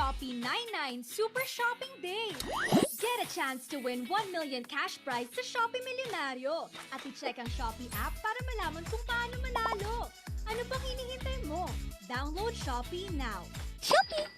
Shopee 99 Super Shopping Day. Get a chance to win 1 million cash prize sa Shopee Milyonaryo. At i-check ang Shopee app para malaman kung paano manalo. Ano pang hinihintay mo? Download Shopee now. Shopee!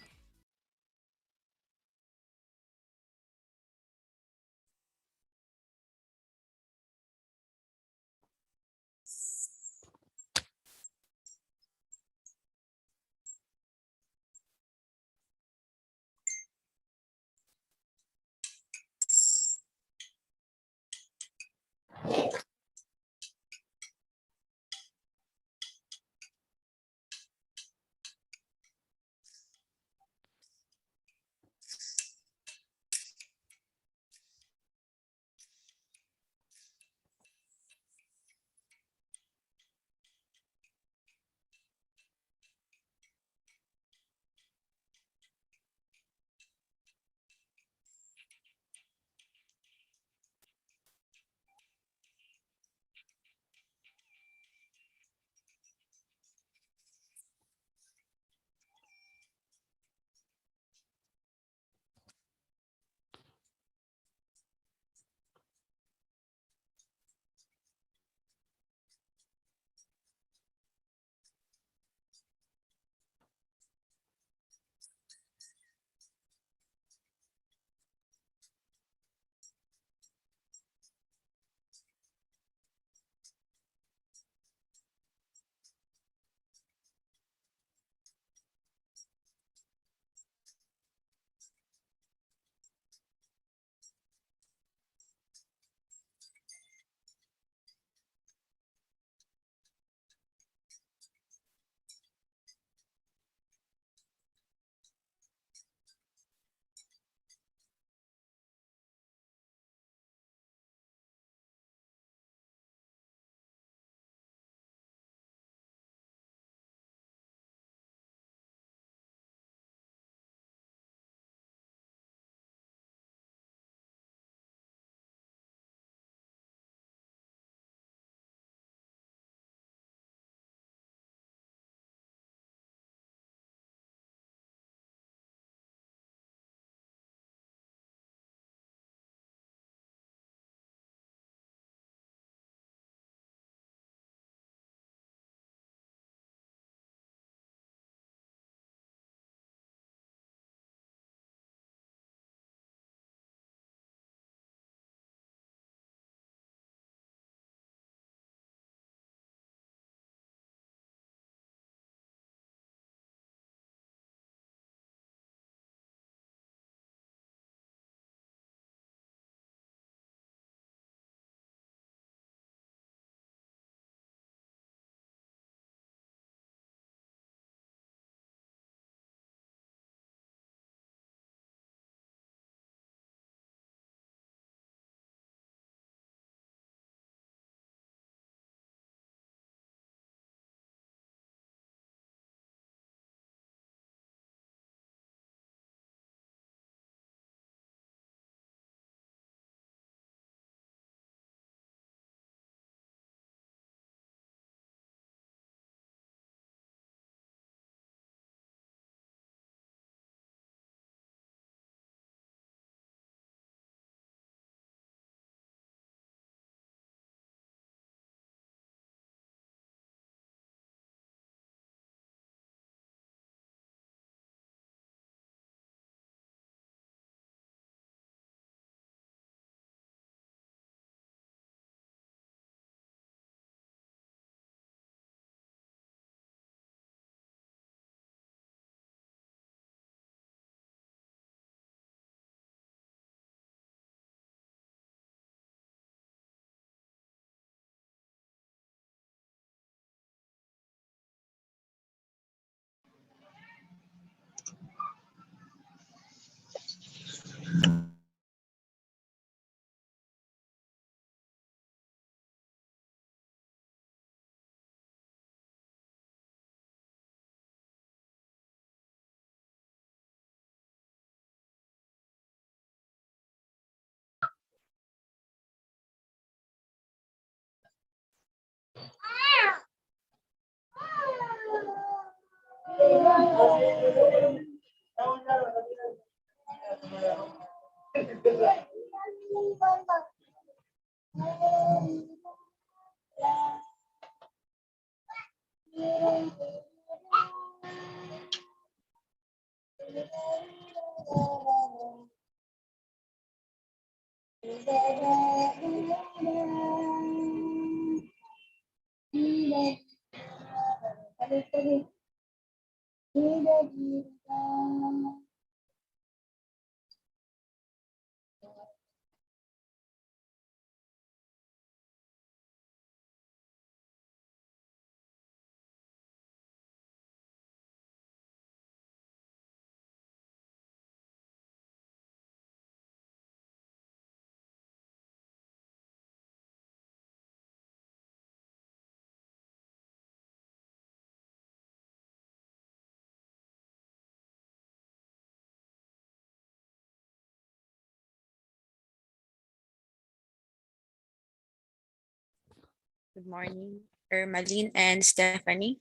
Good morning, Ermaline and Stephanie.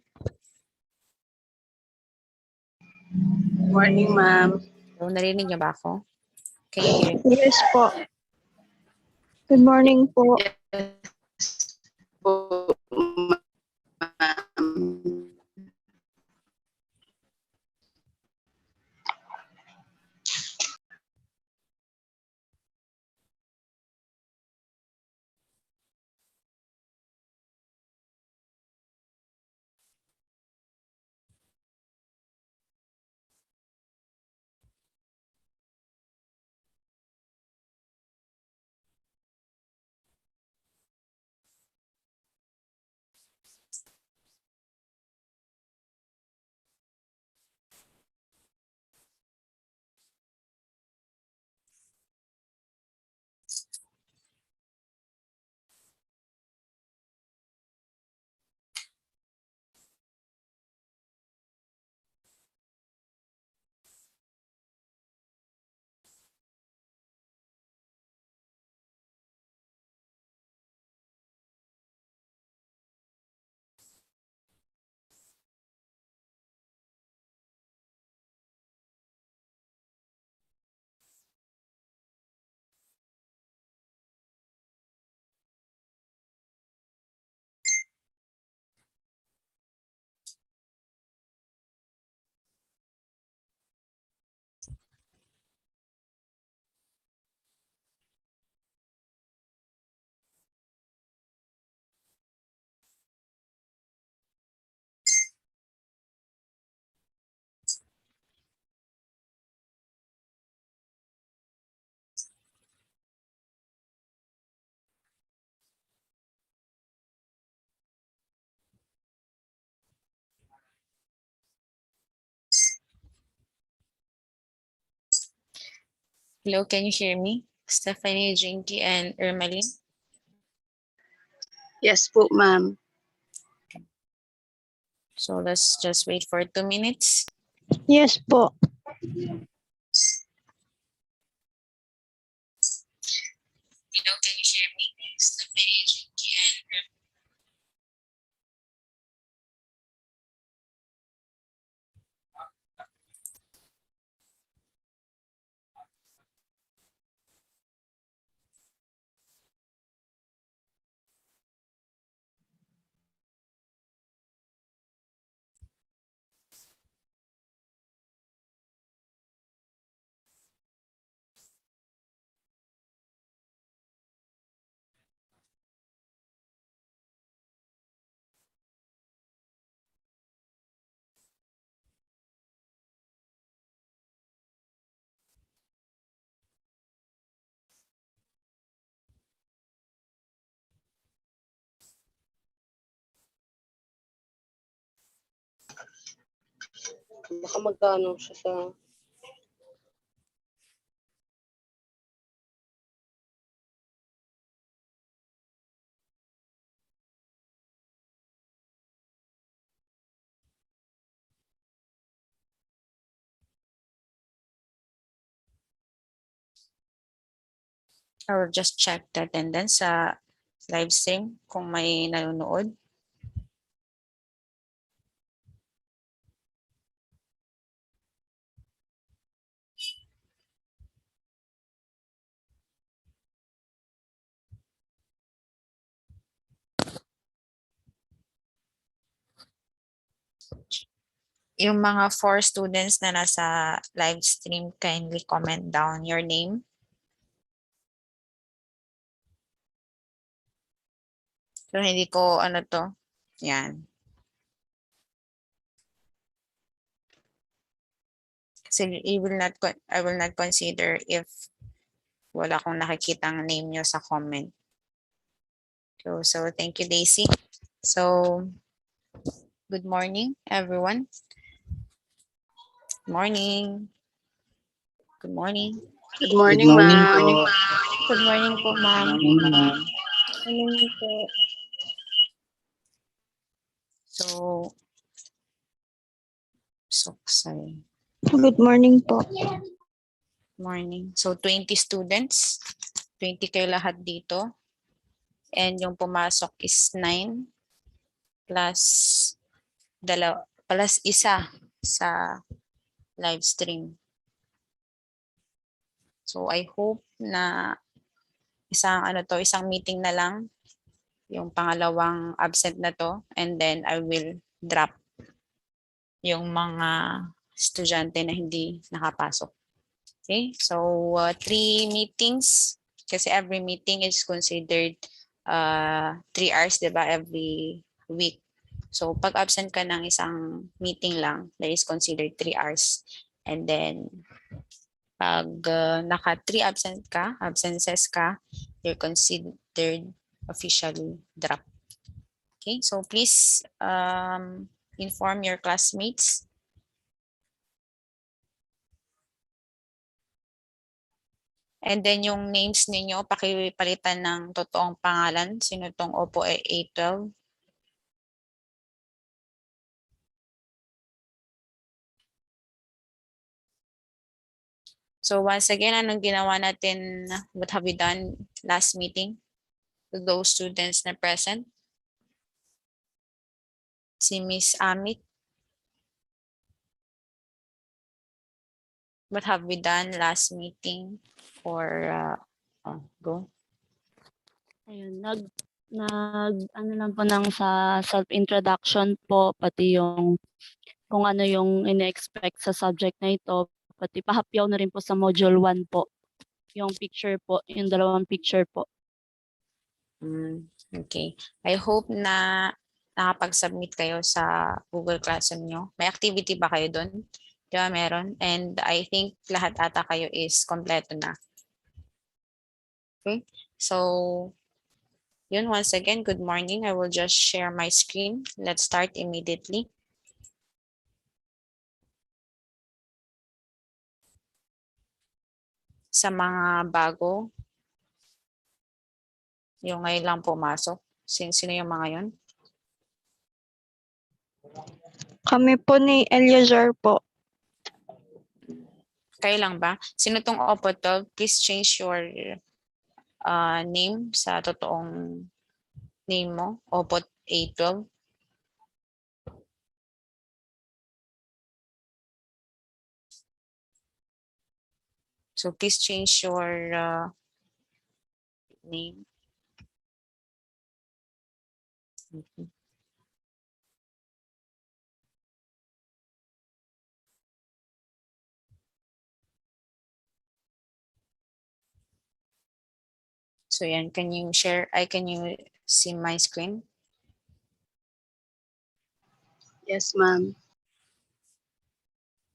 Morning, ma'am. So, narinig niyo ba ako? Can you hear me? Yes po. Good morning po. Yes po, ma'am. Hello, can you hear me? Stephanie, Jinky, and Ermaline? Yes po, ma'am. So, let's just wait for 2 minutes. Yes po. Hello, can you hear me? Stephanie, Jinky, and Ermaline? Baka magkano siya sa... I will just check the attendance sa live stream kung may nanonood. Yung mga 4 students na nasa live stream, kindly comment down your name. So hindi ko ano to. Yan. Kasi I will not consider if wala akong nakikitang name nyo sa comment. So thank you, Daisy. So good morning, everyone. Good morning. Good morning. Good morning, ma'am. Good morning po, ma'am. Morning po. Sorry. Good morning po. Morning. So 20 students. 20 kayo lahat dito. And yung pumasok is 9 plus isa sa live stream. So I hope na isang meeting na lang yung pangalawang absent na to, and then I will drop yung mga estudyante na hindi nakapasok. Okay? So 3 meetings kasi every meeting is considered 3 hours, 'di ba, every week. So pag absent ka ng isang meeting lang, that is considered 3 hours. And then pag naka 3 absences ka, you're considered officially drop. Okay, so please inform your classmates. And then yung names ninyo, pakipalitan ng totoong pangalan. Sino tong Oppo A12? So once again, anong ginawa natin? What have we done last meeting to those students na present? Si Miss Amit. What have we done last meeting for go? Ayun, ano lang po ng sa self-introduction po, pati yung kung ano yung ine-expect sa subject na ito, pati pahapyaw na rin po sa module 1 po. Yung picture po, yung 2 picture po. Okay. I hope na nakapag-submit kayo sa Google Classroom nyo. May activity ba kayo doon? Di ba meron? And I think lahat ata kayo is kompleto na. Okay. So, yun, once again, good morning. I will just share my screen. Let's start immediately. Sa mga bago, yung ngayon lang pumasok. Sino yung mga yun? Kami po ni Eliezer po. Kayo lang ba? Sino tong Oppo 12? Please change your name sa totoong name mo. Oppo A12. So please change your name. Okay. So yan, can you see my screen? Yes, ma'am.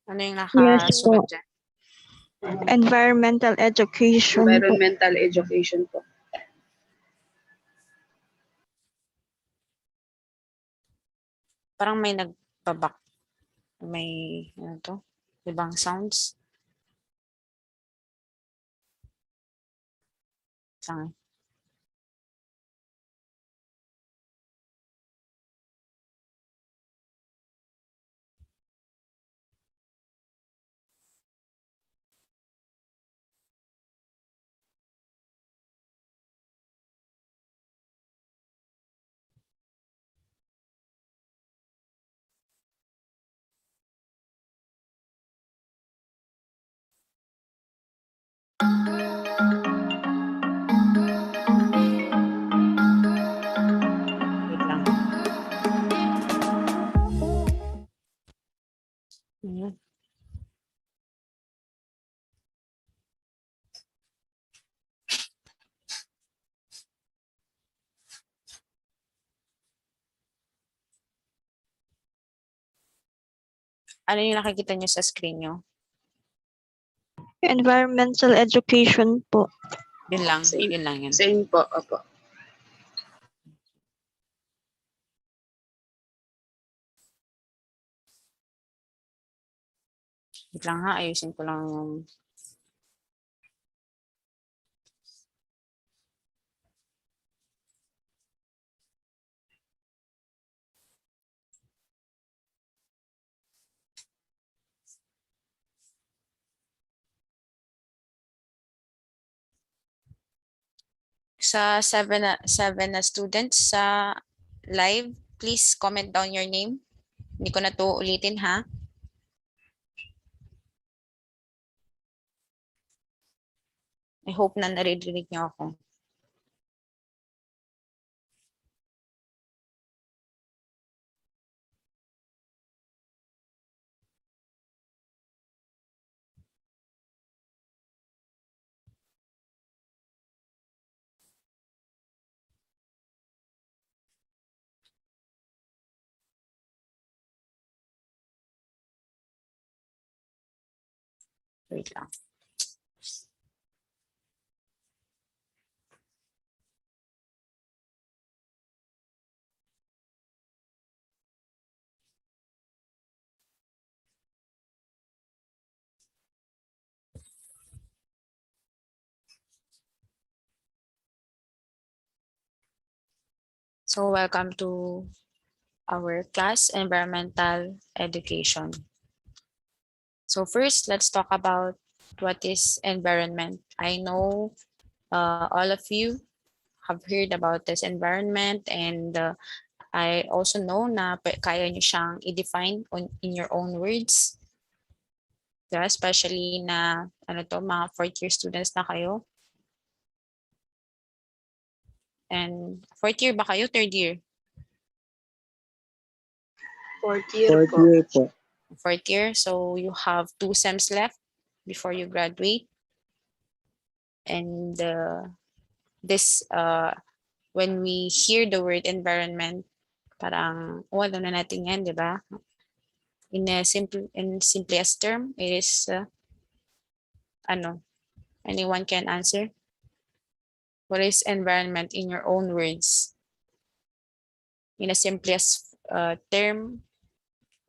Ano yung Yes po. nakasulat dyan? Environmental education po. Environmental education po. Parang may nagbabak. May, ano to? Ibang sounds. Saan? Ano yung nakikita nyo sa screen nyo? Environmental education po. Yun lang. Same. Yun lang yun. Same po, opo. Wait lang ha. Ayusin ko lang yung... Sa seven na students sa live, please comment down your name. Hindi ko na to ulitin ha. I hope na naririnig niyo ako. Wait lang. So welcome to our class, Environmental Education. So first, let's talk about what is environment. I know all of you have heard about this environment, and I also know na kaya nyo siyang i-define in your own words. Yeah, especially na mga fourth year students na kayo. And fourth year ba kayo? Third year? Fourth year po. Fourth year. So you have 2 sems left before you graduate. And this, when we hear the word environment, parang, alam na natin yan, di ba? In simplest term, it is, anyone can answer? What is environment in your own words? In a simplest term,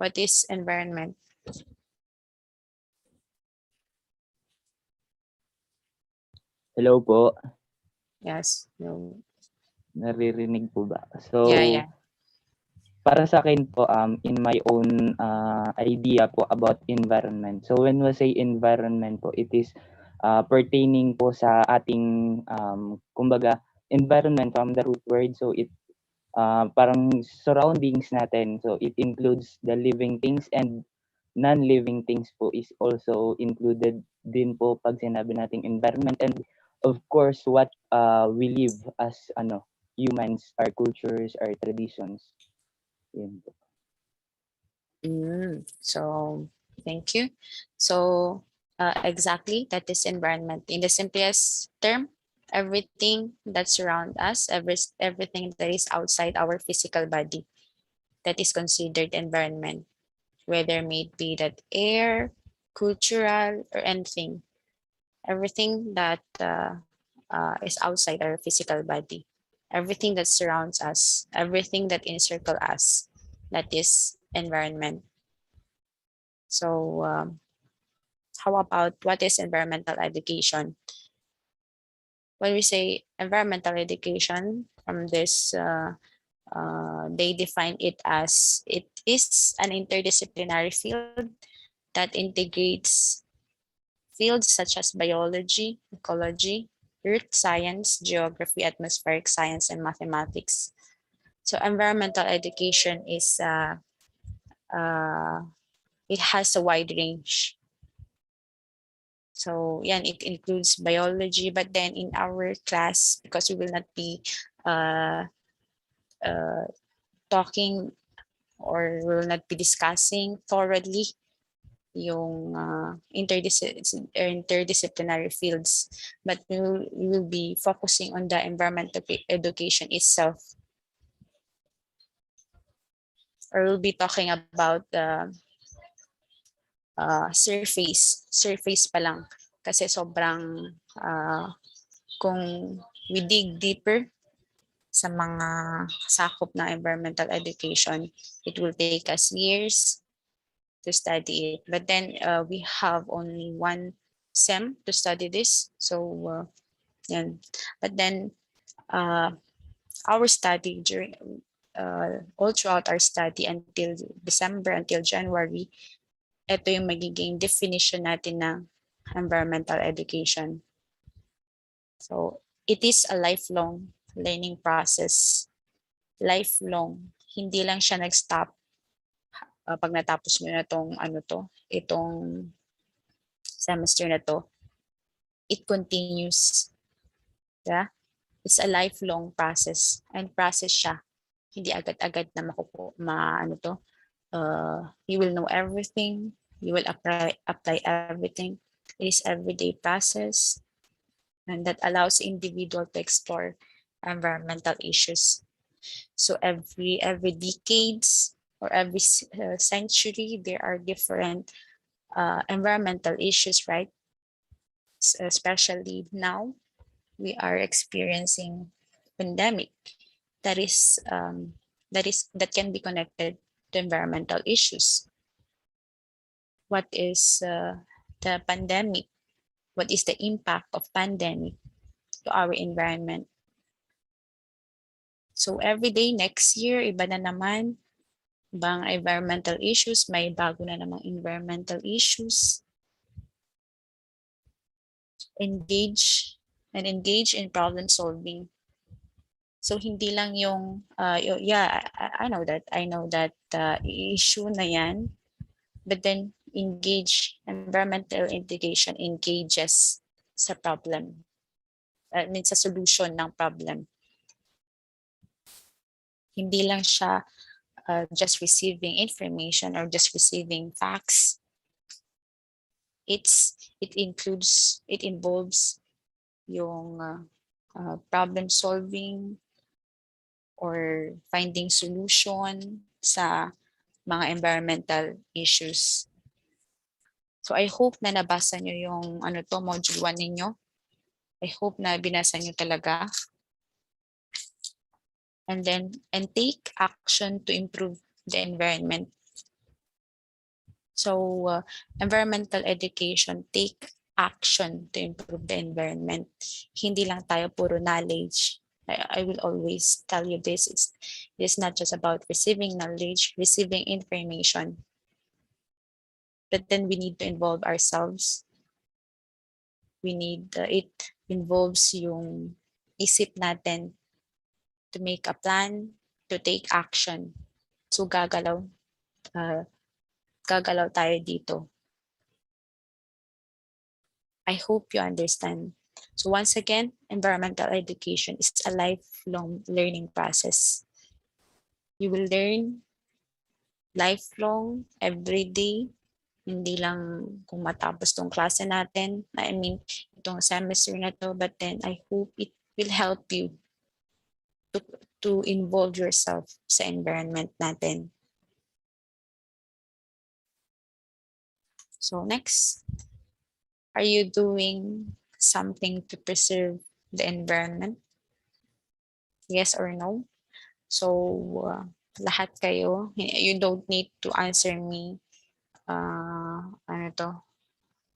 what is environment? Hello po, Yes. No. naririnig po ba? So, Yeah. para sa akin po, in my own idea po about environment. So, when we say environment po, it is pertaining po sa ating, kumbaga, environment from the root word. So, it parang surroundings natin. So, it includes the living things and non-living things po is also included din po pag sinabi nating environment. And of course, what we live as humans, our cultures, our traditions. Yun po. So, thank you. So, exactly, that is environment. In the simplest term, everything that surrounds us, everything that is outside our physical body, that is considered environment, whether may be that air, cultural, or anything. Everything that is outside our physical body, everything that surrounds us, everything that encircle us, that is environment. So how about what is environmental education? When we say environmental education, from this, they define it as it is an interdisciplinary field that integrates fields such as biology, ecology, earth science, geography, atmospheric science, and mathematics. So environmental education is it has a wide range. So yeah, it includes biology, but then in our class, because we will not be talking or we will not be discussing thoroughly yung interdisciplinary fields, but we will be focusing on the environmental education itself. Or we'll be talking about surface pa lang. Kasi sobrang kung we dig deeper sa mga sakop ng environmental education, it will take us years to study it. But then we have only one SEM to study this. So yan. But then our study during all throughout our study until December, until January, ito yung magiging definition natin ng environmental education. So it is a lifelong learning process. Lifelong. Hindi lang siya nag-stop pag natapos mo na itong semester na to. It continues. Yeah? It's a lifelong process, and process siya. Hindi agad-agad na you will know everything, you will apply everything. It is everyday process, and that allows individual to explore environmental issues. So every decades or every century, there are different environmental issues, right? Especially now, we are experiencing pandemic that can be connected to environmental issues. What is the pandemic? What is the impact of pandemic to our environment? So every day next year, iba na naman, ibang environmental issues, may bago na namang environmental issues. Engage in problem solving. So hindi lang yung I know that issue na yan, but then environmental education engages sa problem. Sa solution ng problem. Hindi lang siya just receiving information or just receiving facts. It involves yung problem solving or finding solution sa mga environmental issues. So I hope na nabasa nyo yung module 1 ninyo. I hope na binasa nyo talaga. And take action to improve the environment. So environmental education, take action to improve the environment. Hindi lang tayo puro knowledge. I will always tell you this. It's not just about receiving knowledge, receiving information. But then we need to involve ourselves. It involves yung isip natin to make a plan, to take action. So gagalaw tayo dito. I hope you understand. So once again, environmental education is a lifelong learning process. You will learn lifelong, every day, hindi lang kung matapos tong klase natin, itong semester na to, but then I hope it will help you to involve yourself sa environment natin. So next, are you doing something to preserve the environment? Yes or no? So lahat kayo, you don't need to answer me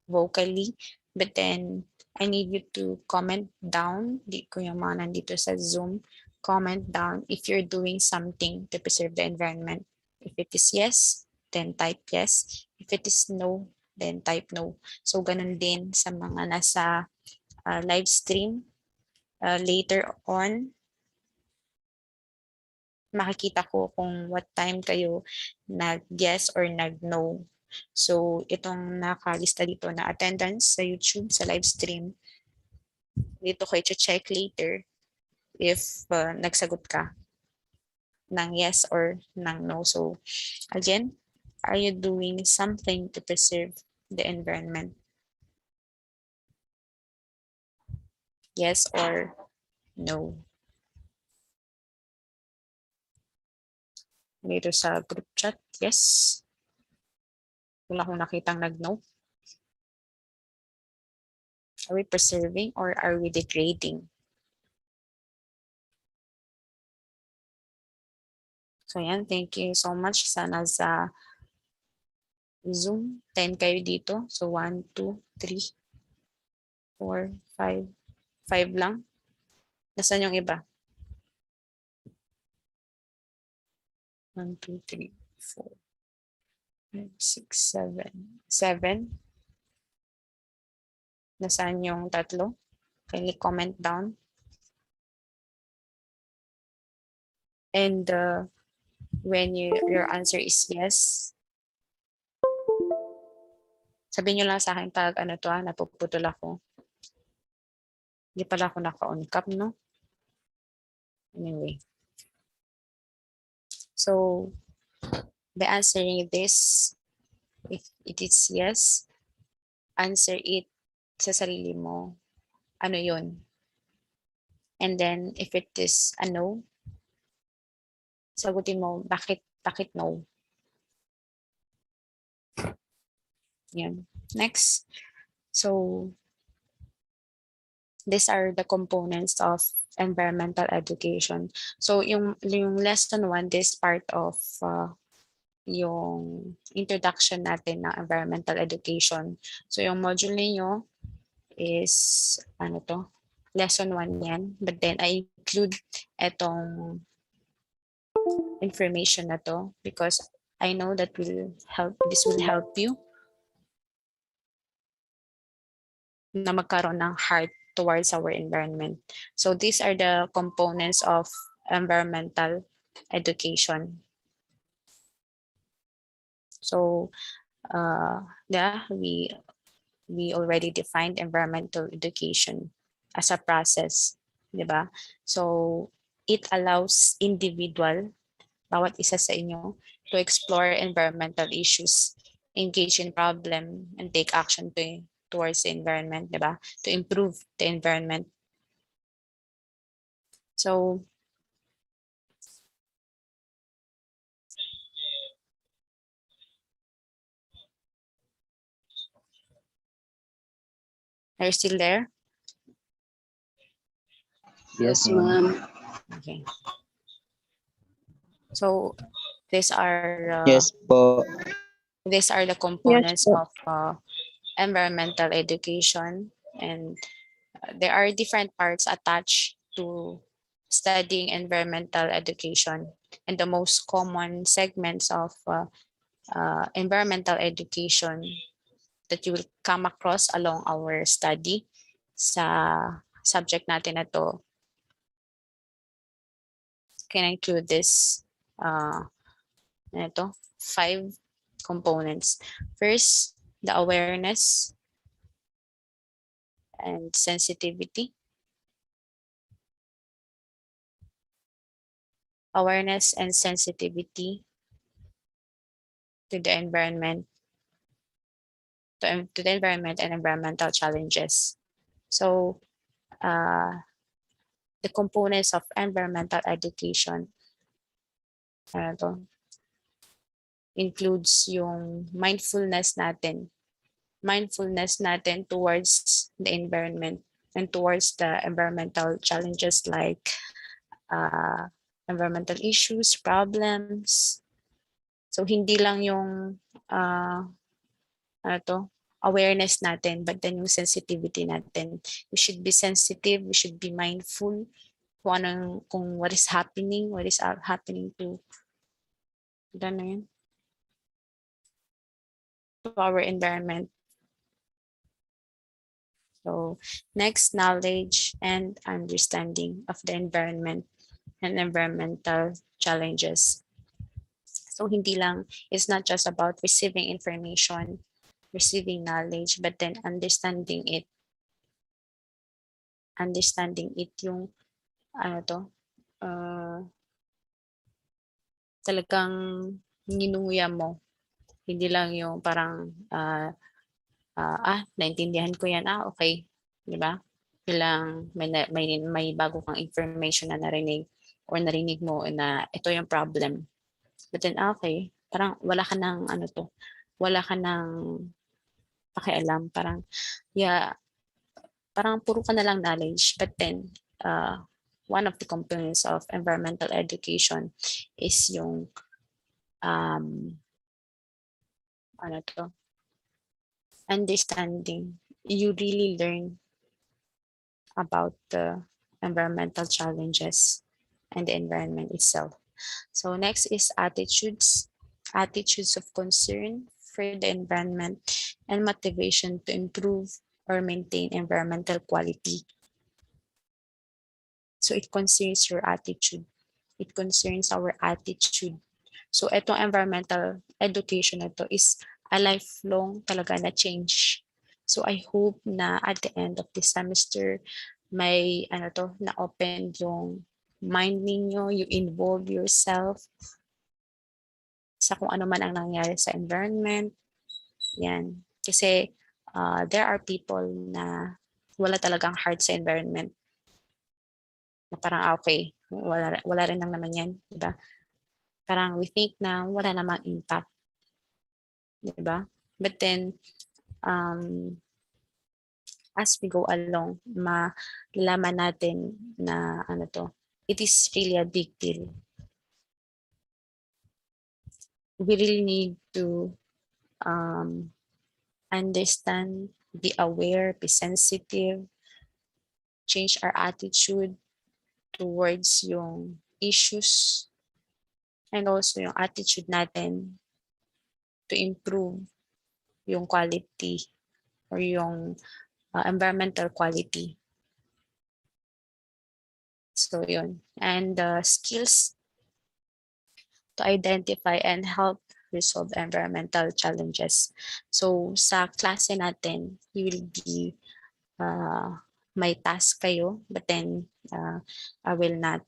vocally, but then I need you to comment down, kung yung mga nandito sa Zoom, comment down if you're doing something to preserve the environment. If it is yes, then type yes. If it is no, then type no. So ganun din sa mga nasa live stream. Later on, makikita ko kung what time kayo nag-yes or nag-no. So itong nakalista dito na attendance sa YouTube, sa live stream, dito ko i-check later if nagsagot ka ng yes or ng no. So again, are you doing something to preserve the environment? Yes or no? Dito sa group chat, yes. Wala akong nakitang nag-no. Are we preserving or are we degrading? So yan, thank you so much. Sana sa Zoom, 10 kayo dito. So 1, 2, 3, 4, 5. 5 lang. Nasaan yung iba? 1, 2, 3, 4, 5, 6, 7. 7. Nasaan yung tatlo? Kindly comment down. And when your answer is yes, sabihin nyo lang sa akin pag ano to napuputol ako. Hindi pala ako naka-on cam, no? Anyway. So, by answering this, if it is yes, answer it sa sarili mo. Ano yun? And then, if it is a no, sagutin mo, bakit no? Yan. Next. So, these are the components of environmental education. So, yung lesson 1, this part of yung introduction natin ng environmental education. So, yung module ninyo is, ano to? Lesson 1 yan. But then, I include etong information na to because I know that this will help you na magkaroon ng heart towards our environment. So these are the components of environmental education. So we already defined environmental education as a process, di ba? So it allows individual, bawat isa sa inyo, to explore environmental issues, engage in problem, and take action towards the environment, di ba? To improve the environment. So, are you still there? Yes, Yes, ma'am. ma'am. Okay. So, these are Yes po. the components po. of environmental education, and there are different parts attached to studying environmental education, and the most common segments of environmental education that you will come across along our study sa subject natin na to can include this 5 components. First, the awareness and sensitivity. Awareness and sensitivity to the environment, to the environment and environmental challenges. So, the components of environmental education includes yung mindfulness natin towards the environment and towards the environmental challenges like environmental issues, problems. So hindi lang yung awareness natin, but then yung sensitivity natin. We should be sensitive, we should be mindful kung what is happening to to our environment. So next, knowledge and understanding of the environment and environmental challenges. So hindi lang, it's not just about receiving information, receiving knowledge, but then understanding it. Understanding it yung talagang ninuya mo. Hindi lang yung parang naintindihan ko yan, okay, di ba? Bilang may bago kang information na narinig mo na ito yung problem. But then okay, parang wala ka ng wala ka ng pakialam. Parang, yeah, parang puro ka na lang knowledge. But then, one of the components of environmental education is yung, ano to, understanding. You really learn about the environmental challenges and the environment itself. So next is attitudes. Attitudes of concern for the environment and motivation to improve or maintain environmental quality. So it concerns your attitude. It concerns our attitude. So itong environmental education na to is a lifelong talaga na change. So I hope na at the end of this semester, may na-open yung mind ninyo, you involve yourself sa kung ano man ang nangyari sa environment. Yan. Kasi there are people na wala talagang heart sa environment. Na parang okay, wala rin lang naman yan, di ba? Parang we think na wala namang impact. Di ba? But then, as we go along, malalaman natin na it is really a big deal. We really need to understand, be aware, be sensitive, change our attitude towards yung issues, and also yung attitude natin to improve yung quality or yung environmental quality. So yun. And skills to identify and help resolve environmental challenges. So sa klase natin, you will be may task kayo, but then I will not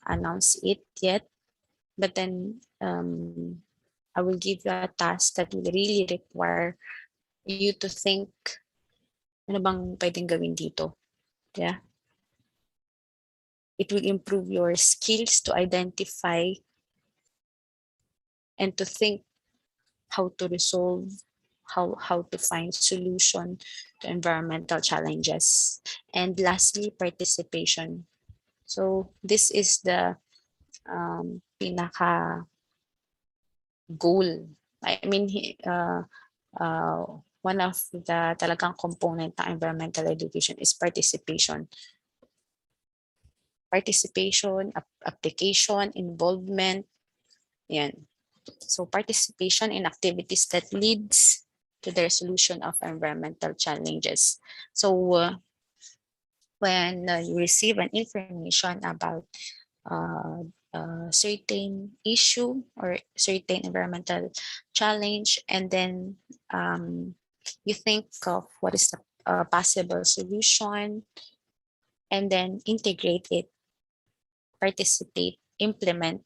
announce it yet. But then I will give you a task that will really require you to think, ano bang pwedeng gawin dito? Yeah. It will improve your skills to identify and to think how to resolve, how to find solution to environmental challenges. And lastly, participation. So this is the pinaka goal. I mean, one of the talagang component ng environmental education is participation. Participation, application, involvement, yan. So participation in activities that leads to the resolution of environmental challenges. So when you receive an information about certain issue or certain environmental challenge, and then you think of what is the possible solution, and then integrate it, participate, implement.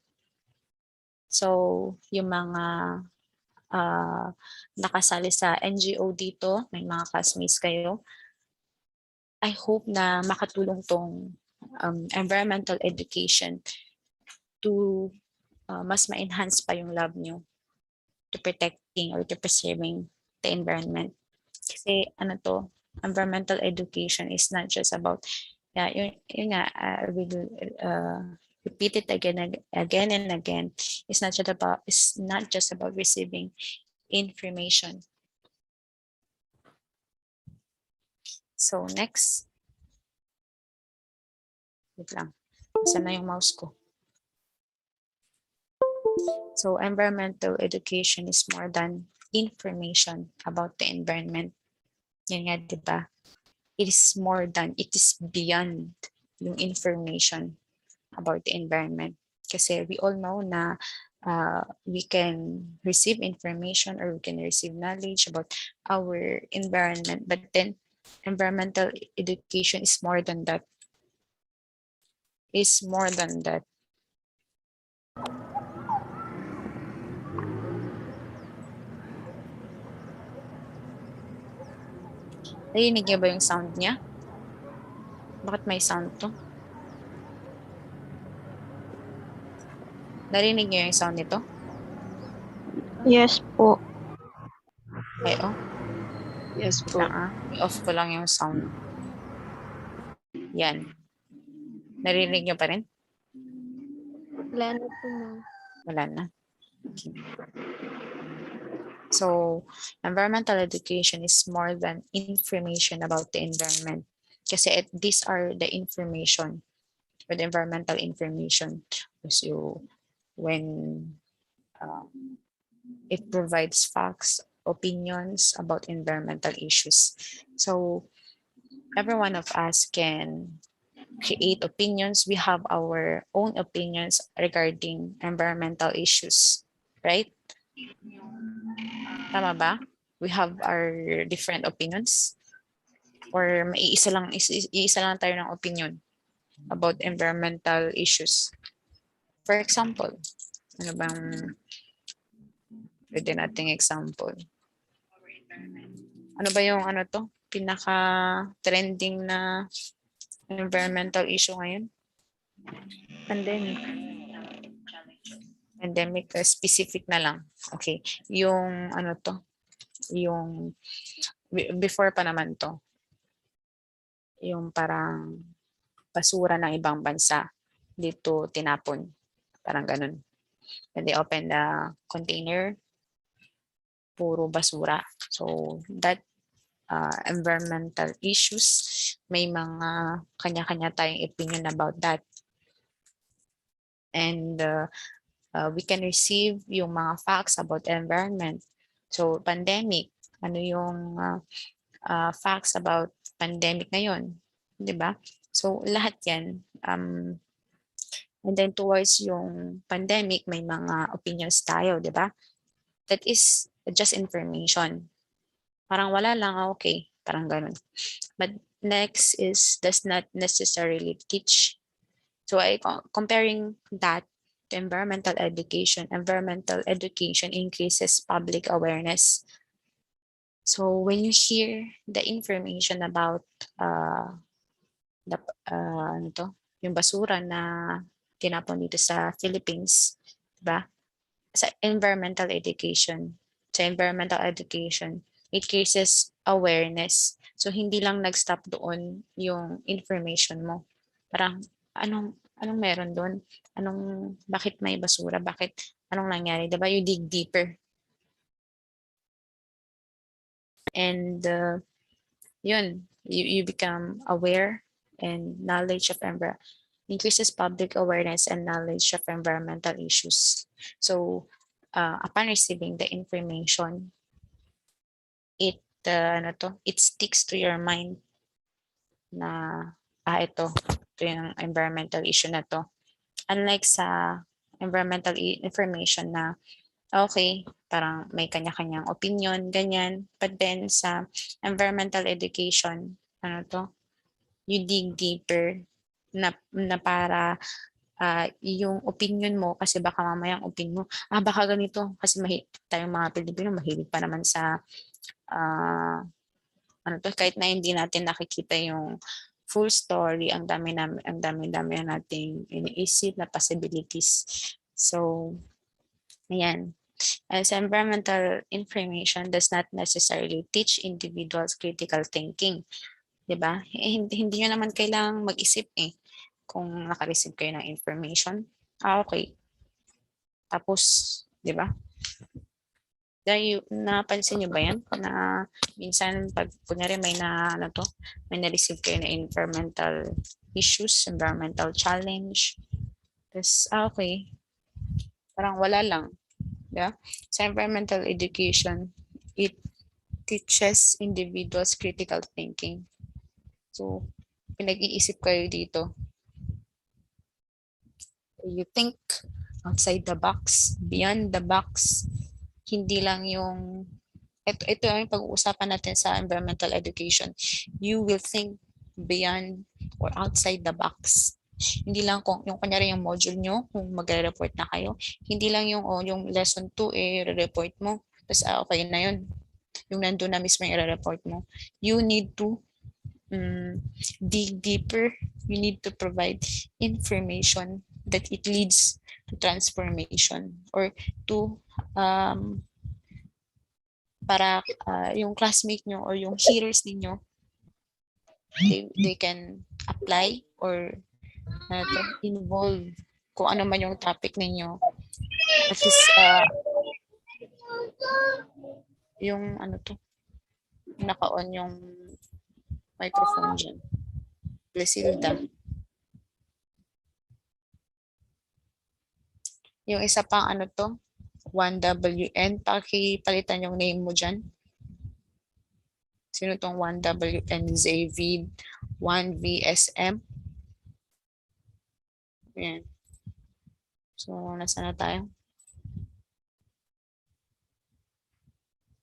So yung mga nakasali sa NGO dito, may mga classmates kayo, I hope na makatulong tong environmental education to mas ma-enhance pa yung love nyo to protecting or to preserving the environment. Kasi environmental education is not just about, yun nga, I will repeat it again and again. It's not just about receiving information. So next. Wait lang. Saan na yung mouse ko? So environmental education is more than information about the environment. Yan nga, di ba? It is more than, it is beyond yung information about the environment. Kasi we all know na we can receive information or we can receive knowledge about our environment, but then environmental education is more than that. Is more than that. Narinig niyo ba yung sound niya? Bakit may sound to? Narinig niyo yung sound nito? Yes po. Ay, oh, Yes wait po. lang ah. I-off ko lang yung sound. Yan. Narinig nyo pa rin? Wala na po, ma'am. Wala na. Okay. So, environmental education is more than information about the environment. Kasi these are the information or the environmental information. So, when it provides facts, opinions about environmental issues. So, every one of us can create opinions. We have our own opinions regarding environmental issues, right? Tama ba? We have our different opinions. Or may iisa lang tayo ng opinion about environmental issues. For example, ano bang pwede nating example? Ano ba yung pinaka-trending na environmental issue ngayon? Pandemic. Pandemic, specific na lang. Okay. Yung yung before pa naman to. Yung parang basura ng ibang bansa dito tinapon. Parang ganun. When they open the container, puro basura. So that environmental issues, may mga kanya-kanya tayong opinion about that. And we can receive yung mga facts about environment. So pandemic, ano yung facts about pandemic ngayon, 'di ba? So lahat 'yan. And then towards yung pandemic, may mga opinions tayo, 'di ba? That is just information. Parang wala lang, okay, parang ganun. But next is does not necessarily teach. So comparing that to environmental education increases public awareness. So when you hear the information about yung basura na tinapon dito sa Philippines, diba? Sa environmental education, it increases awareness. So hindi lang nag-stop doon yung information mo. Parang anong meron doon? Bakit may basura? Anong nangyari? Diba? You dig deeper. And yun, you become aware and knowledge of increases public awareness and knowledge of environmental issues. So upon receiving the information, it sticks to your mind na ito yung environmental issue na to. Unlike sa environmental information na okay, parang may kanya-kanyang opinion, ganyan. But then sa environmental education, you dig deeper na para yung opinion mo, kasi baka mamaya ang opinion mo, baka ganito, kasi tayong mga Pilipino, mahilig pa naman sa kahit na hindi natin nakikita yung full story, ang dami nating iniisip na possibilities. So, ayan. As environmental information does not necessarily teach individuals critical thinking. Diba? Hindi nyo naman kailangang mag-isip kung naka-receive kayo ng information. Okay. Tapos, diba? Dahil napansin nyo ba yan? Na minsan pag kunyari may na-receive kayo na environmental issues, environmental challenge. Tapos, okay. Parang wala lang. Yeah? Sa environmental education, it teaches individuals critical thinking. So, pinag-iisip kayo dito. You think outside the box, beyond the box. Hindi lang yung ito yung pag-uusapan natin sa environmental education. You will think beyond or outside the box. Hindi lang kung yung kunyari yung module nyo, kung magre-report na kayo, hindi lang yung lesson 2 re-report mo. Tapos okay na yun. Yung nandun na mismo yung i-report mo. You need to dig deeper. You need to provide information that it leads to transformation or to para yung classmate nyo or yung hearers ninyo, they can apply or involve kung ano man yung topic ninyo. At least yung naka-on yung microphone dyan. Plesilda. Yung isa pang 1WN, pakipalitan yung name mo dyan. Sino tong 1WN? Zavid 1VSM. Ayan. So, nasa na tayo?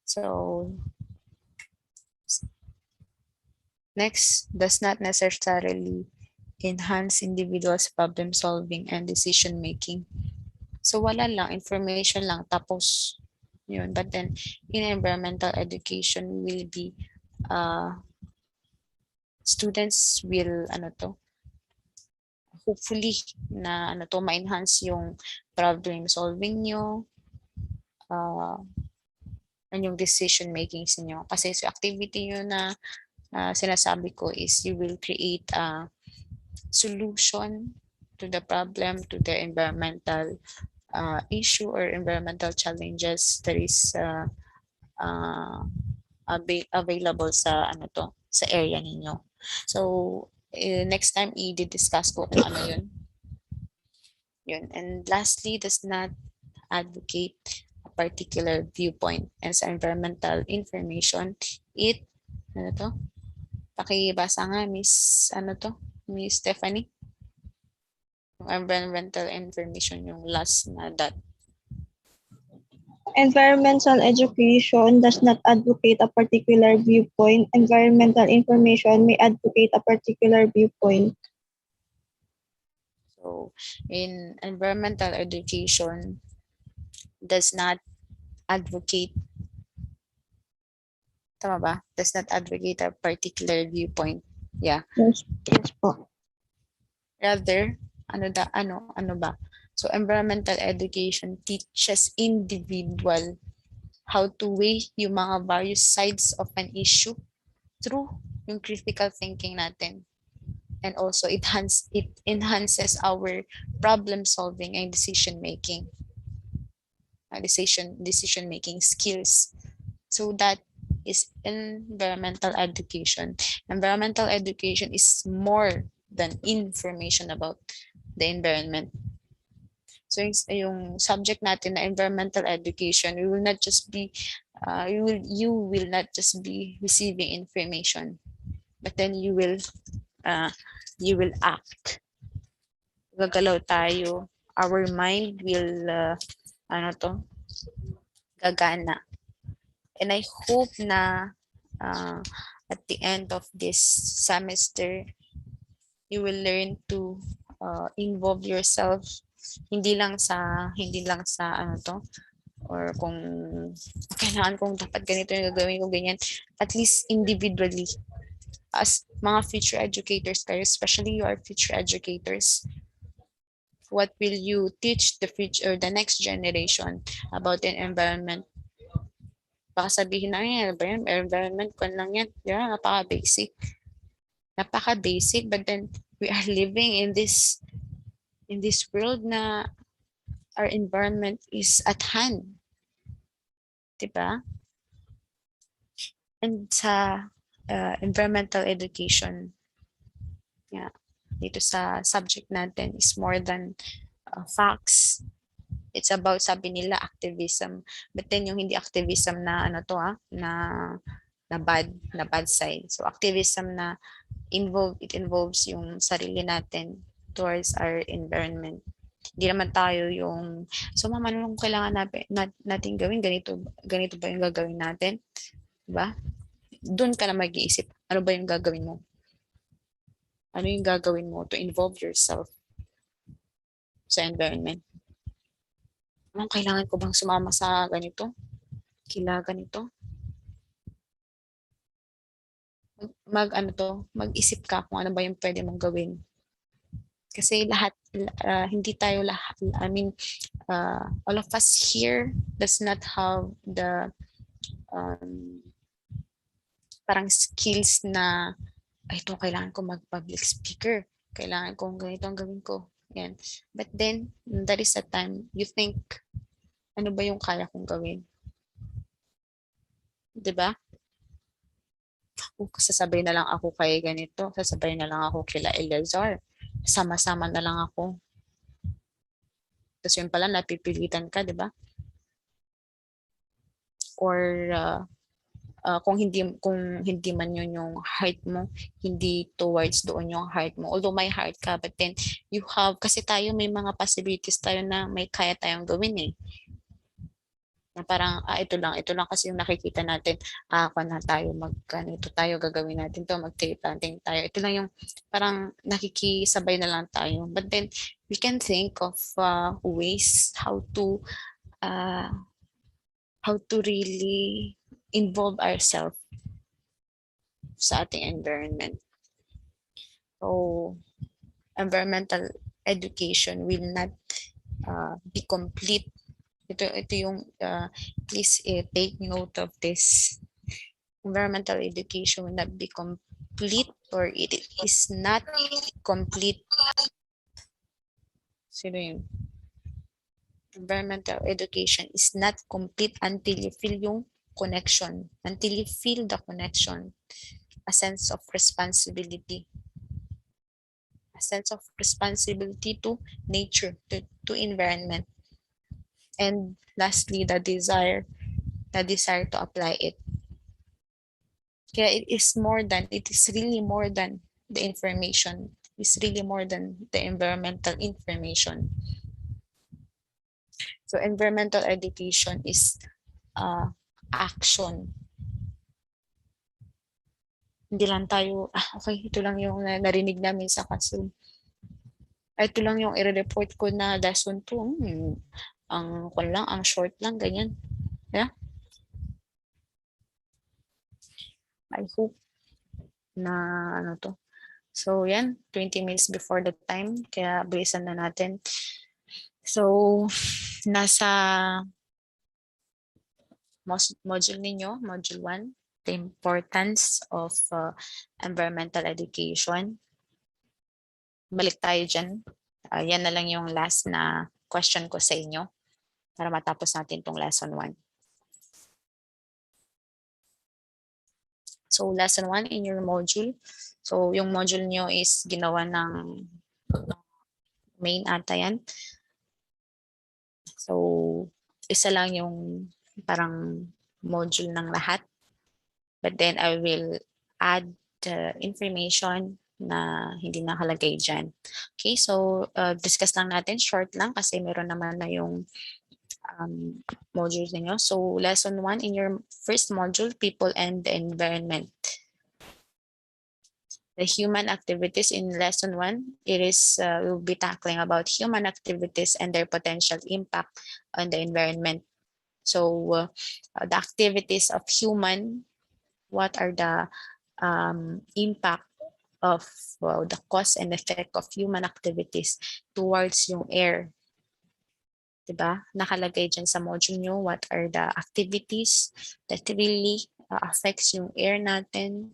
So, next, does not necessarily enhance individuals' problem solving and decision making. So, wala lang, information lang, tapos, yun. But then, in environmental education will be, students will, hopefully, na, ma-enhance yung problem solving nyo, and yung decision making niyo. Kasi sa activity nyo na sinasabi ko is you will create a solution to the problem, to the environmental issue or environmental challenges that is available sa sa area ninyo. So next time i-discuss ko kung ano yun. Yun. And lastly, does not advocate a particular viewpoint. And sa environmental information, it pakibasa nga, Miss Miss Stephanie. Yung environmental information, yung last na dot. Environmental education does not advocate a particular viewpoint. Environmental information may advocate a particular viewpoint. So, in environmental education, does not advocate, tama ba? Does not advocate a particular viewpoint. Yeah. Yes po. Rather, ano ba? So, environmental education teaches individual how to weigh yung mga various sides of an issue through yung critical thinking natin. And also, it enhances our problem solving and decision making. Decision making skills. So that is environmental education. Environmental education is more than information about the environment. So yung subject natin na environmental education, you will not just be receiving information, but then you will act. Gagalaw tayo. Our mind will gagana. And I hope na at the end of this semester, you will learn to involve yourself hindi lang sa or kung kailangan kong dapat ganito yung gagawin ko ganyan, at least individually as mga future educators kayo, especially you are future educators, what will you teach the future or the next generation about an environment? Baka sabihin na yan, environment ko lang yan, yeah, napaka-basic, but then we are living in this world na our environment is at hand. Diba? And sa environmental education, yeah, dito sa subject natin is more than facts. It's about, sabi nila, activism. But then yung hindi activism na na bad side. So activism na it involves yung sarili natin towards our environment. Hindi naman tayo yung, so mama, anong kailangan natin gawin? Ganito ba yung gagawin natin? Diba? Doon ka na mag-iisip, ano ba yung gagawin mo? Ano yung gagawin mo to involve yourself sa environment? Anong kailangan ko bang sumama sa ganito? Ganito? Mag-isip ka kung ano ba yung pwede mong gawin. Kasi hindi tayo lahat, all of us here does not have the parang skills na, ay, ito, kailangan ko mag-public speaker. Kailangan kong ganito ang gawin ko. Yan. But then, that is the time you think, ano ba yung kaya kong gawin? Diba? Sasabay na lang ako kay ganito. Sasabay na lang ako kila Eleazar. Sama-sama na lang ako. Tapos yun pala, napipilitan ka, diba? Or kung hindi man yun yung heart mo, hindi towards doon yung heart mo. Although may heart ka, but then you have, kasi tayo may mga possibilities tayo na may kaya tayong gawin eh. Na parang, ito lang kasi yung nakikita natin, kung na tayo, ito tayo, gagawin natin to, mag-trade planting tayo. Ito lang yung parang nakikisabay na lang tayo. But then, we can think of ways how to really involve ourselves sa ating environment. So, environmental education will not be complete. Ito yung, please take note of this. Environmental education will not be complete, or it is not complete. Sino yun? Environmental education is not complete until you feel yung connection, until you feel the connection, a sense of responsibility. A sense of responsibility to nature, to environment. And lastly, the desire to apply it. Kaya it is really more than the information. It's really more than the environmental information. So environmental education is action. Hindi lang tayo, okay, ito lang yung narinig namin sa classroom. Ito lang yung i-report ko na lesson 2. Ang short lang, ganyan. Yeah? I hope na to. So, yan, 20 minutes before the time, kaya bilisan na natin. So, nasa module ninyo, module 1, the importance of environmental education. Balik tayo dyan. Yan na lang yung last na question ko sa inyo para matapos natin itong lesson 1. So, lesson 1 in your module. So, yung module nyo is ginawa ng main ata yan. So, isa lang yung parang module ng lahat. But then, I will add information na hindi nakalagay dyan. Okay, so discuss lang natin, short lang kasi meron naman na yung modules ninyo. So, lesson 1 in your first module, people and the environment. The human activities in lesson 1, we'll be tackling about human activities and their potential impact on the environment. So, the activities of human, what are the impact of the cause and effect of human activities towards yung air. Diba? Nakalagay dyan sa module nyo, what are the activities that really affects yung air natin,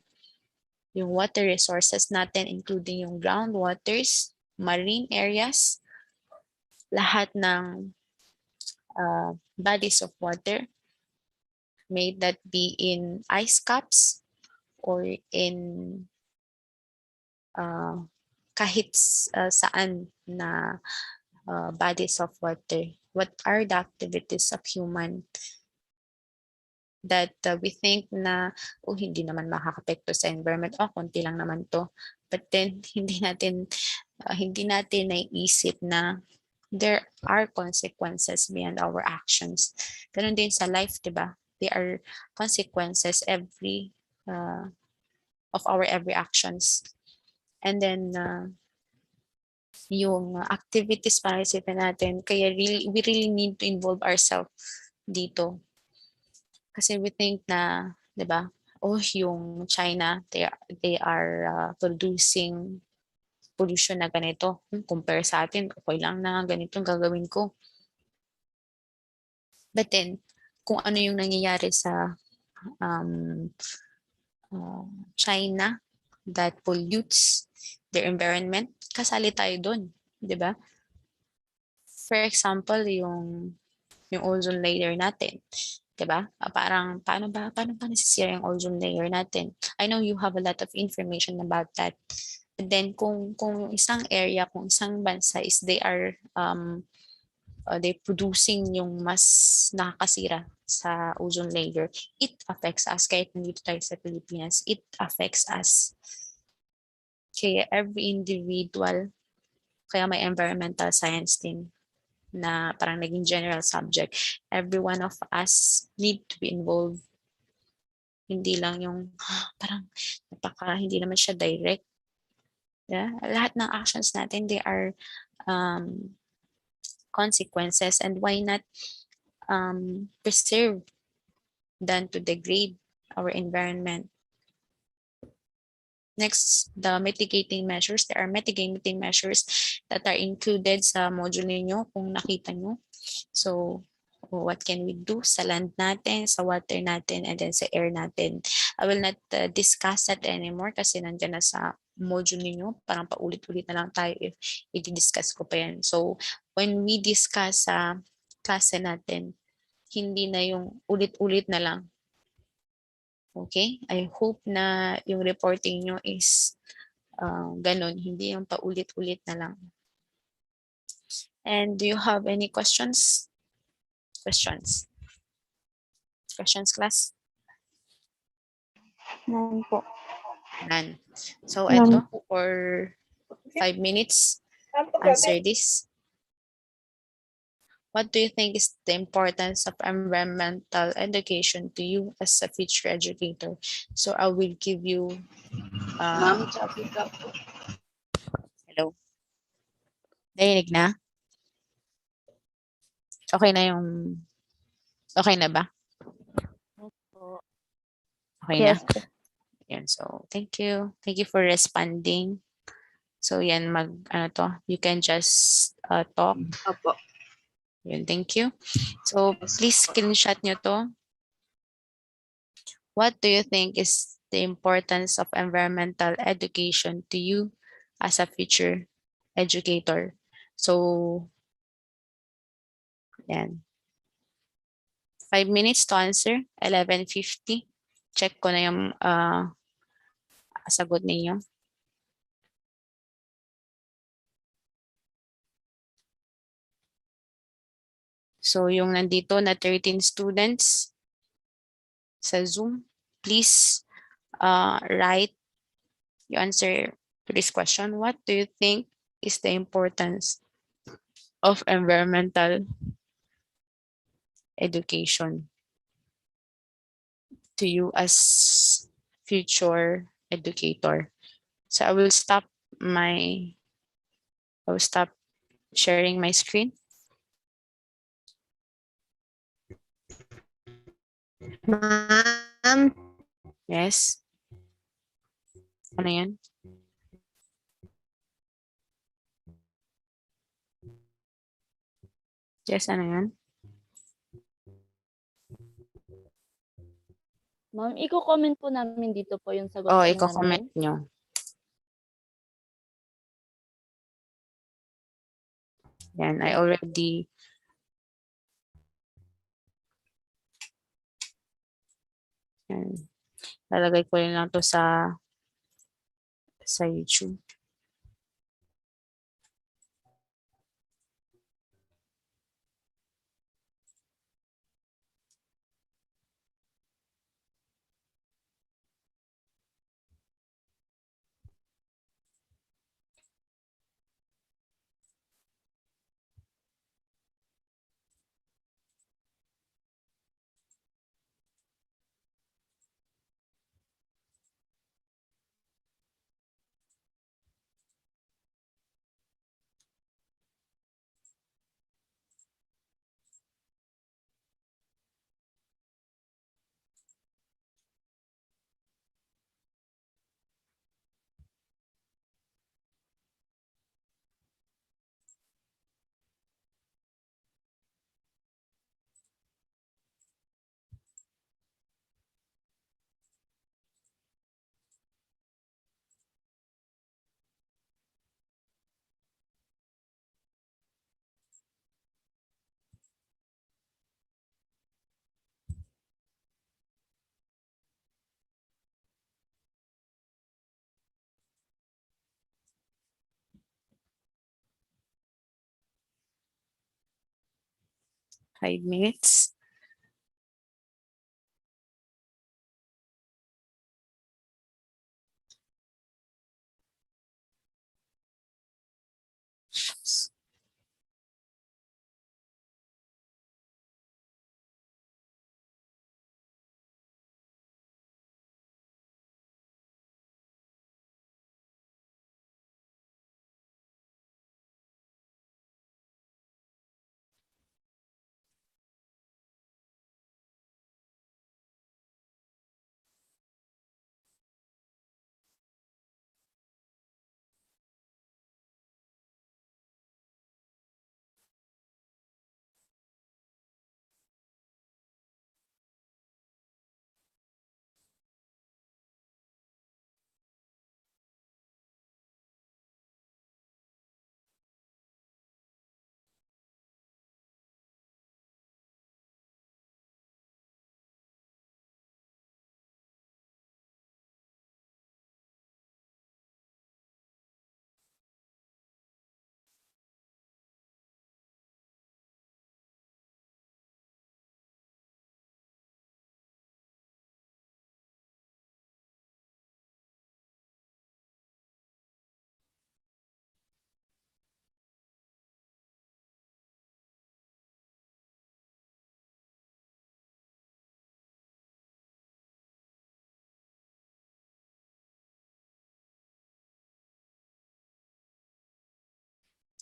yung water resources natin, including yung groundwaters, marine areas, lahat ng bodies of water, may that be in ice caps or in kahit saan na bodies of water. What are the activities of human that we think na hindi naman makakapekto sa environment, konti lang naman to. But then hindi natin naiisip na there are consequences beyond our actions. Ganun din sa life, diba? There are consequences of our every actions. And then yung activities para isipin natin, kaya we really need to involve ourselves dito. Kasi we think na, di ba, yung China, they are producing pollution na ganito. Compare sa atin, okay lang na ganito gagawin ko. But then, kung ano yung nangyayari sa um, China that pollutes their environment, kasali tayo dun, di ba? For example, yung ozone layer natin, 'di ba? Parang paano ba nasisira yung ozone layer natin? I know you have a lot of information about that. And then kung isang area, kung isang bansa is they producing yung mas nakakasira sa ozone layer, it affects us. Kahit nandito tayo sa Pilipinas, it affects us. Kaya every individual, kaya may environmental science din na parang naging general subject. Every one of us need to be involved. Hindi lang yung parang hindi naman siya direct. Yeah? Lahat ng actions natin, they are consequences, and why not preserve than to degrade our environment. Next, the mitigating measures. There are mitigating measures that are included sa module ninyo kung nakita nyo. So, what can we do sa land natin, sa water natin, and then sa air natin. I will not discuss that anymore kasi nandiyan na sa module ninyo. Parang paulit-ulit na lang tayo if i-discuss ko pa yan. So, when we discuss sa klase natin, hindi na yung ulit-ulit na lang. Okay? I hope na yung reporting nyo is ganun, hindi yung paulit-ulit na lang. And do you have any questions? Questions, class? None po. None. So, None. ito, for 5 minutes, answer this. What do you think is the importance of environmental education to you as a future educator? So, I will give you... Ma'am, sabi ka po. Hello? Narinig na? Okay na yung... Okay na ba? Okay na? Yes po. Yan, so thank you. Thank you for responding. So yan, you can just talk. Opo. Yan, thank you. So please screenshot nyo to. What do you think is the importance of environmental education to you as a future educator? So, yan. 5 minutes to answer, 11:50. Check ko na yung sagot ninyo. So, yung nandito na 13 students sa Zoom, please write your answer to this question. What do you think is the importance of environmental education to you as future educator? So I will stop sharing my screen. Ma'am, Yes. Ano yan? Yes, ano yan? Ma'am, i-comment po namin dito po yung sagot Oh, po i-comment namin. nyo. Yan, I already yan. Lalagay ko lang to sa YouTube. 5 minutes.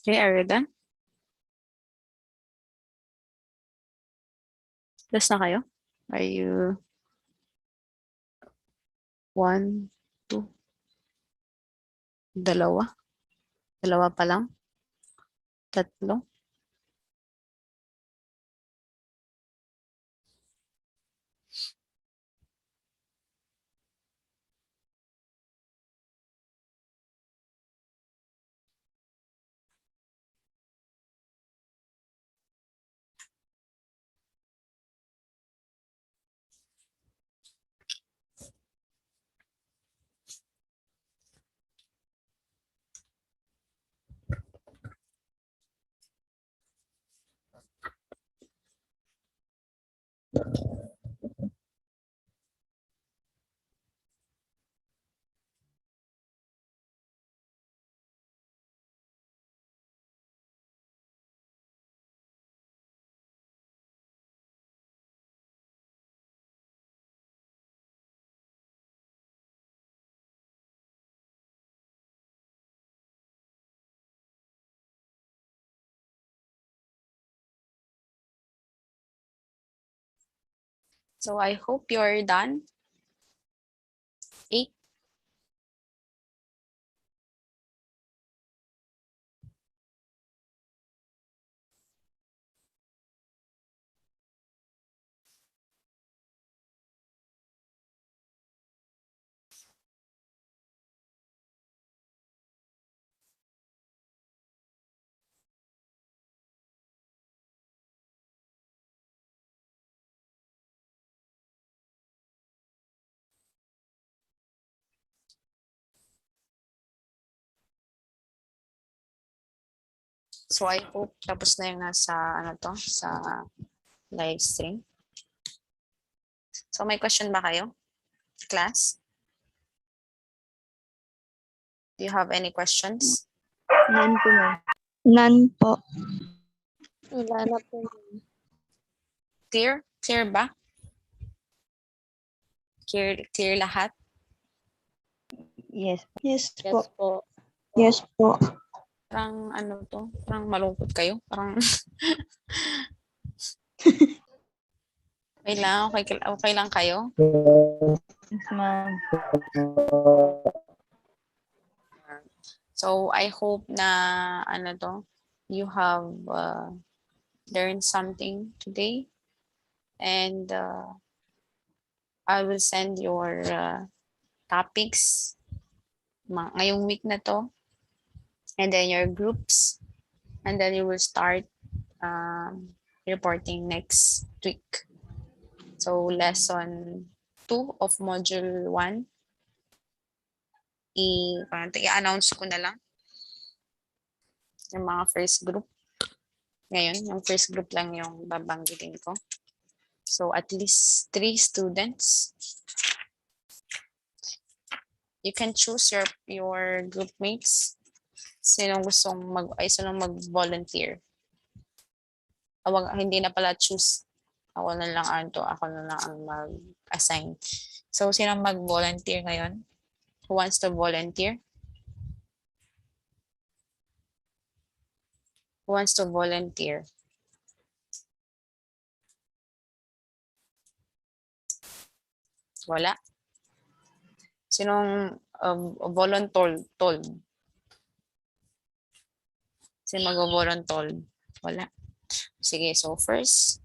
Okay, are you done? Last na kayo? Are you 1, 2, dalawa? Dalawa pa lang? Tatlo? So I hope you're done. 8. So I hope tapos na yung nasa ano to, sa live stream. So may question ba kayo, class? Do you have any questions? None po, ma'am. None po. Wala na po. Clear? Clear ba? Clear lahat? Yes. Yes Yes po. po. Yes po. Parang ano to? Parang malungkot kayo? Parang okay lang? Okay lang kayo? Yes, ma'am. So I hope na ano to, you have learned something today, and I will send your topics ngayong week na to, and then your groups, and then you will start reporting next week. So lesson 2 of module 1, i-announce ko na lang yung mga first group. Ngayon, yung first group lang yung babanggitin ko. So, at least 3 students. You can choose your group mates. Sinong mag-volunteer. Hindi na pala choose. Ako na lang ang mag-assign. So, sinong mag-volunteer ngayon? Who wants to volunteer? Who wants to volunteer? Wala. Sinong voluntold? Sino mag-voluntold? Wala. Sige, so first,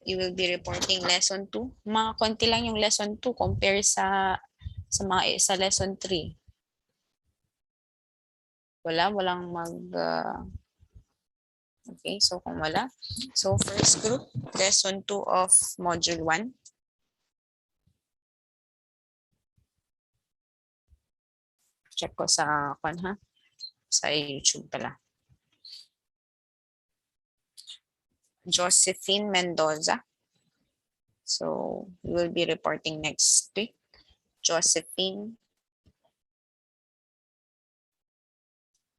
you will be reporting lesson 2. Mga konti lang yung lesson 2 compare sa lesson 3. Walang okay, so kung wala. So first group, lesson 2 of module 1. Check ko sa sa YouTube pala. Josephine Mendoza. So we will be reporting next week. Josephine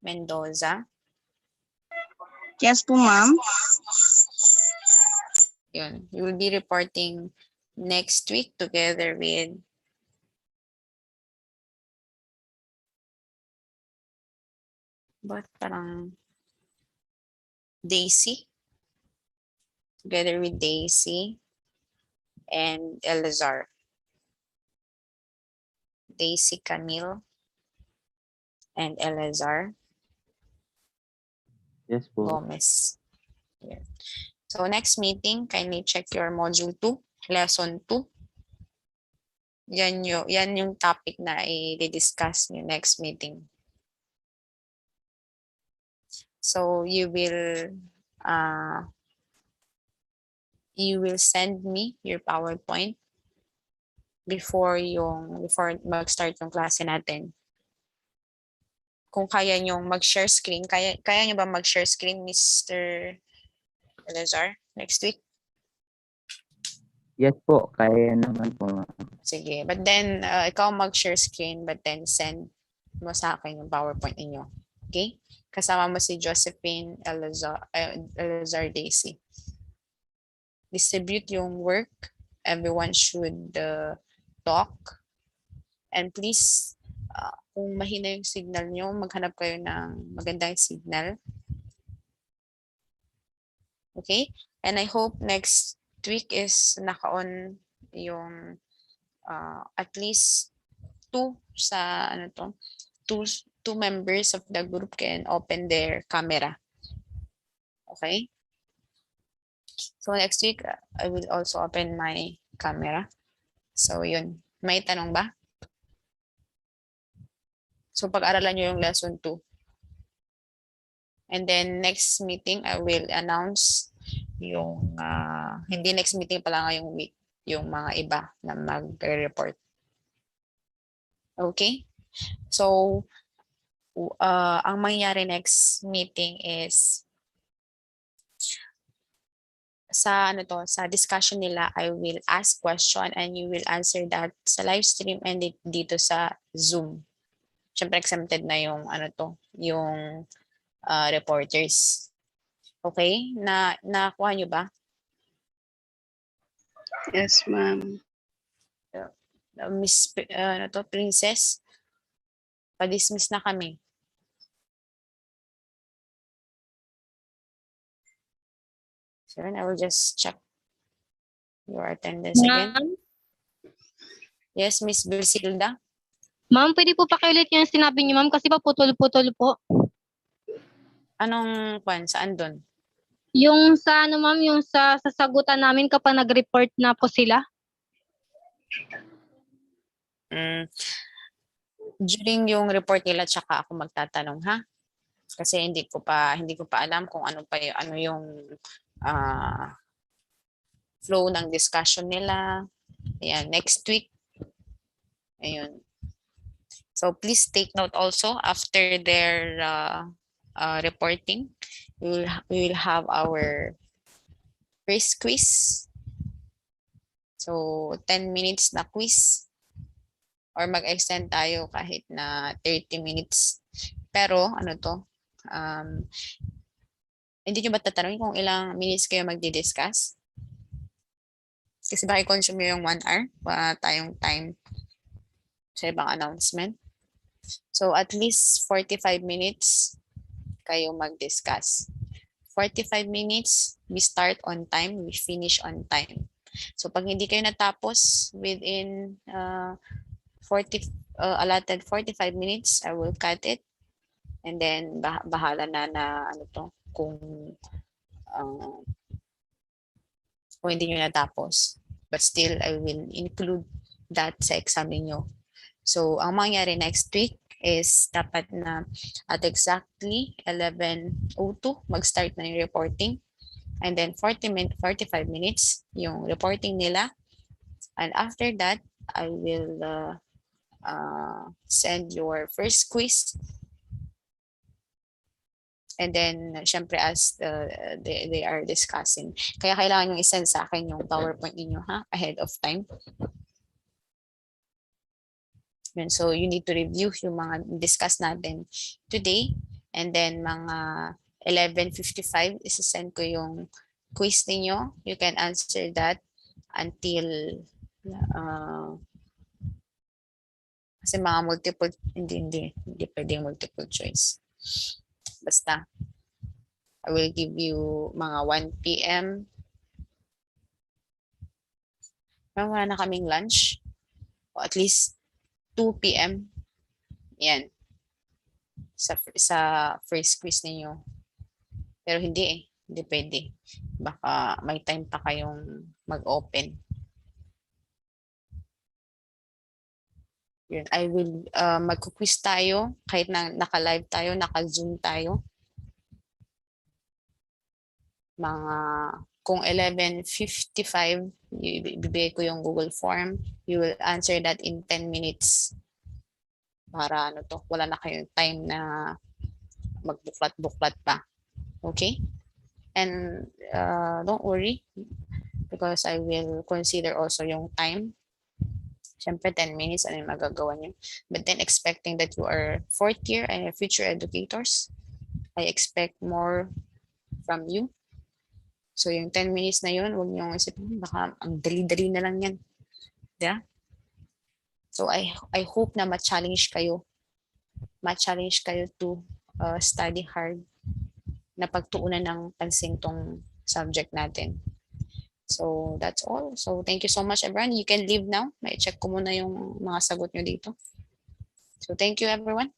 Mendoza. Yes po, ma'am. Yun. You will be reporting next week together with Daisy. Together with Daisy and Elazar. Daisy, Camille, and Elazar Yes po. Gomez. Yeah. So next meeting, kindly check your module 2, lesson 2. Yan yung topic na i-discuss yung next meeting. So you will send me your PowerPoint before mag-start yung klase natin. Kung kaya nyo mag-share screen, kaya nyo ba mag-share screen, Mr. Elazar, next week? Yes po, kaya naman po. Sige, but then ikaw mag-share screen but then send mo sa akin yung PowerPoint ninyo. Okay? Kasama mo si Josephine, Elazar, Daisy. Distribute yung work. Everyone should talk. And please, kung mahina yung signal nyo, maghanap kayo ng magandang signal. Okay? And I hope next week is naka-on yung at least two members of the group can open their camera. Okay? So next week, I will also open my camera. So yun. May tanong ba? So pag-aralan nyo yung lesson 2. And then next meeting, I will announce yung, hindi next meeting pala ngayong week, yung mga iba na mag-report. Okay? So, ang mangyayari next meeting is sa discussion nila, I will ask question and you will answer that sa live stream and dito sa Zoom. Siyempre exempted na yung yung reporters. Okay? Nakuha nyo ba? Yes, ma'am. Miss Princess, pa-dismiss na kami. So I will just check your attendance again. Yes, Miss Brisilda. Ma'am, pwede po pakiulit yung sinabi niyo, ma'am, kasi pa putol-putol po. Anong saan doon? Yung sa ma'am, yung sa sasagutan namin kapag nag-report na po sila. During yung report nila tsaka ako magtatanong, ha? Kasi hindi ko pa alam kung ano yung flow ng discussion nila. Ayan, next week. Ayun. So please take note also after their reporting. We will have our first quiz. So 10 minutes na quiz, or mag-extend tayo kahit na 30 minutes. Pero ano to, hindi nyo ba tatanungin kung ilang minutes kayo magdi-discuss? Kasi baka i-consume yung 1 hour, wala tayong time sa ibang announcement. So at least 45 minutes kayo mag-discuss. 45 minutes, we start on time, we finish on time. So pag hindi kayo natapos within allotted 45 minutes, I will cut it. And then bahala na ano to, kung hindi nyo natapos. But still, I will include that sa exam ninyo. So, ang mangyari next week is dapat na at exactly 11:02 mag-start na yung reporting. And then 45 minutes yung reporting nila. And after that, I will send your first quiz. And then, syempre, as they are discussing. Kaya kailangan nyo isend sa akin yung PowerPoint ninyo, ha? Ahead of time. And so, you need to review yung mga discuss natin today. And then, mga 11:55, isasend ko yung quiz ninyo. You can answer that until kasi mga multiple, hindi pwedeng multiple choice. Basta, I will give you mga 1 p.m. Wala na kaming lunch. O at least 2 p.m. Yan. Sa first quiz ninyo. Pero hindi Hindi pwede. Baka may time pa kayong mag-open. Yun. I will mag-quiz tayo kahit na naka-live tayo, naka-zoom tayo. Kung 11:55, ibibigay ko yung Google form. You will answer that in 10 minutes. Para wala na kayong time na magbuklat-buklat pa. Okay? And don't worry because I will consider also yung time. Siyempre, 10 minutes, ano yung magagawa nyo. But then, expecting that you are 4th year and future educators, I expect more from you. So, yung 10 minutes na yun, huwag nyo isipin, baka ang dali-dali na lang yan. Yeah? So, I hope na ma-challenge kayo. Ma-challenge kayo to study hard na pagtuunan ng pansin tong subject natin. So, that's all. So, thank you so much, everyone. You can leave now. May check ko muna yung mga sagot nyo dito. So, thank you, everyone.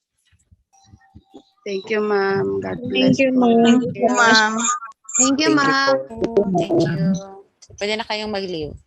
Thank you, ma'am. God Thank bless. you, ma'am. Thank you, ma'am. Thank you, ma'am. Thank you. Pwede na kayong mag-leave.